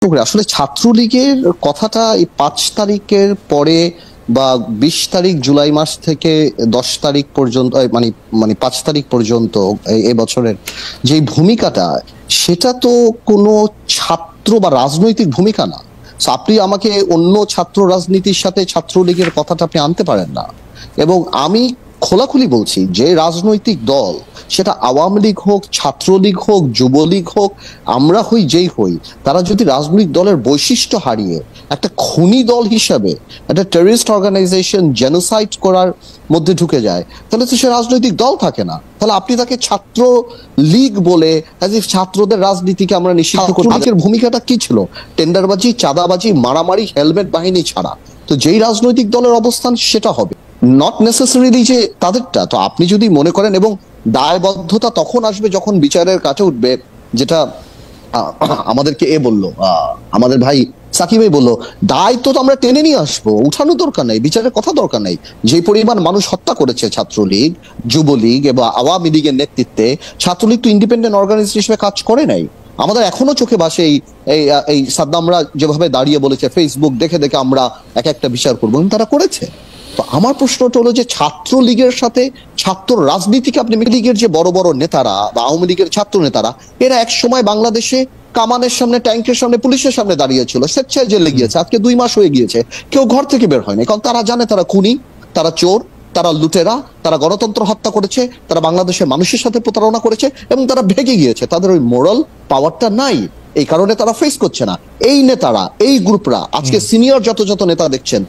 আসলে ছাত্রলীগের কথাটা এই 5 তারিখের পরে বা 20 তারিখ জুলাই মাস থেকে 10 তারিখ পর্যন্ত মানে মানে 5 তারিখ পর্যন্ত এই বছরের যে ভূমিকাটা, সেটা তো কোনো ছাত্র বা রাজনৈতিক ভূমিকা না। আপনি আমাকে অন্য ছাত্র রাজনীতির সাথে ছাত্রলীগের কথাটা আপনি আনতে পারেন না। এবং আমি খোলাখুলি বলছি, যে রাজনৈতিক দল, সেটা আওয়ামী লীগ হোক, ছাত্রলীগ হোক, যুবলীগ হোক, আমরা হই যেই হই, তারা যদি রাজনৈতিক দলের বৈশিষ্ট্য হারিয়ে একটা খুনি দল হিসাবে একটা টেররিস্ট অর্গানাইজেশন জেনোসাইড করার মধ্যে ঢুকে যায়, তাহলে তো সে রাজনৈতিক দল থাকে না। তাহলে আপনি তাকে ছাত্র লীগ বলে ছাত্রদের রাজনীতিকে আমরা নিষিদ্ধ করি। আজকের ভূমিকাটা কি ছিল? টেন্ডারবাজি, চাঁদাবাজি, মারামারি, হেলমেট বাহিনী ছাড়া তো যেই রাজনৈতিক দলের অবস্থান সেটা হবে, নট নেসেসারিলি যে তাদেরটা। তো আপনি যদি মনে করেন, এবং দায়বদ্ধতা তখন আসবে যখন বিচারের কাছে উঠবে, যেটা আমাদেরকে বললো, আমাদের ভাই সাকিবই বললো, দায়িত্ব তো আমরা টেনে নিয়ে আসবো, উঠানোর দরকার নাই, বিচারের কথা দরকার নাই। যে পরিমাণ মানুষ হত্যা করেছে ছাত্রলীগ, যুবলীগ এবং আওয়ামী লীগের নেতৃত্বে, ছাত্রলীগ তো ইন্ডিপেন্ডেন্ট অর্গানাইজেশন হিসেবে কাজ করে নাই। আমাদের এখনো চোখে ভাসে এই সাদ্দামরা যেভাবে দাঁড়িয়ে বলেছে, ফেসবুক দেখে দেখে আমরা এক একটা বিচার করবো, তারা করেছে। তো আমার প্রশ্নটা হলো যে ছাত্রলীগের সাথে ছাত্র রাজনীতিকে আপনি লীগের যে বড় বড় নেতারা বা আওয়ামী লীগের ছাত্র নেতারা, এরা এক সময় বাংলাদেশে কামানের সামনে, ট্যাঙ্কের সামনে, পুলিশের সামনে দাঁড়িয়েছিল, স্বেচ্ছায় জেলে গিয়েছে, আজকে 2 মাস হয়ে গিয়েছে, কেউ ঘর থেকে বের হয়নি, কারণ তারা জানে তারা খুনি, তারা চোর, তারা লুটেরা, তারা গণতন্ত্র হত্যা করেছে, তারা বাংলাদেশের মানুষের সাথে প্রতারণা করেছে এবং তারা ভেগে গিয়েছে, তাদের ওই মোরাল পাওয়ারটা নাই, এই কারণে তারা ফেস করছে না। এই নেতারা, এই গ্রুপরা আজকে সিনিয়র যত নেতা দেখছেন,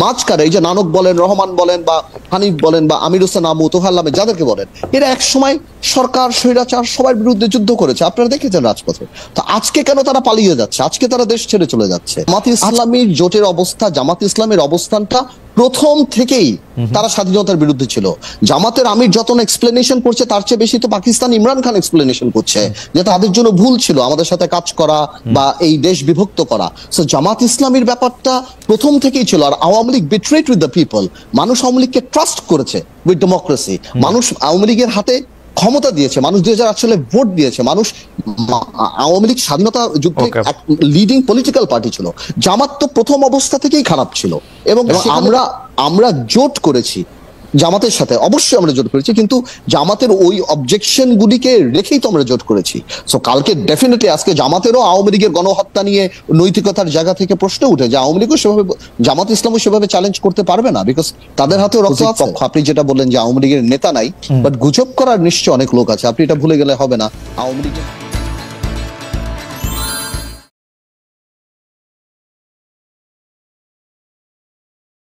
মাঝখানে এই যে নানক বলেন, রহমান বলেন, বা হানিফ বলেন, বা আমির হোসেন আমু, তোহার নামে যাদেরকে বলেন, এরা এক সময় সরকার, স্বৈরাচার সবার বিরুদ্ধে যুদ্ধ করেছে, আপনারা দেখেছেন রাজপথে। তো আজকে কেন তারা পালিয়ে যাচ্ছে? আজকে তারা দেশ ছেড়ে চলে যাচ্ছে। জামাত ইসলামীর জোটের অবস্থা, জামাত ইসলামের অবস্থানটা প্রথম থেকেই তারা স্বাধীনতার বিরুদ্ধে ছিল। জামাতের আমির যত এক্সপ্লেনেশন করছে, তার চেয়ে বেশি তো পাকিস্তান ইমরান খান এক্সপ্লেনেশন করছে যে তাদের জন্য ভুল ছিল আমাদের সাথে কাজ করা বা এই দেশ বিভক্ত করা। সো জামাত ইসলামীর ব্যাপারটা প্রথম থেকেই ছিল। আর Awami League betrayed with the people. মানুষ আওয়ামী লীগকে ট্রাস্ট করেছে উইথ ডেমোক্রেসি। মানুষ আওয়ামী লীগের হাতে ক্ষমতা দিয়েছে, মানুষ 2008 সালে ভোট দিয়েছে, মানুষ আওয়ামী লীগ স্বাধীনতা যুদ্ধে লিডিং পলিটিক্যাল পার্টি ছিল। জামাত তো প্রথম অবস্থা থেকেই খারাপ ছিল এবং আমরা জোট করেছি জামাতের সাথে, অবশ্যই আমরা জোট করেছি, কিন্তু জামাতের ওই অবজেকশন গুলিকে রেখেই তো আমরা জোট করেছি। সো কালকে ডেফিনেটলি আজকে জামাতেরও আওয়ামী লীগের গণহত্যা নিয়ে নৈতিকতার জায়গা থেকে প্রশ্ন উঠে যে আওয়ামী লীগও সেভাবে, জামাত ইসলামও সেভাবে চ্যালেঞ্জ করতে পারবে না, বিকজ তাদের হাতেও রক্ত আছে। আপনি যেটা বললেন যে আওয়ামী লীগের নেতা নাই, বাট গুজব করার নিশ্চয় অনেক লোক আছে, আপনি এটা ভুলে গেলে হবে না। আওয়ামী লীগের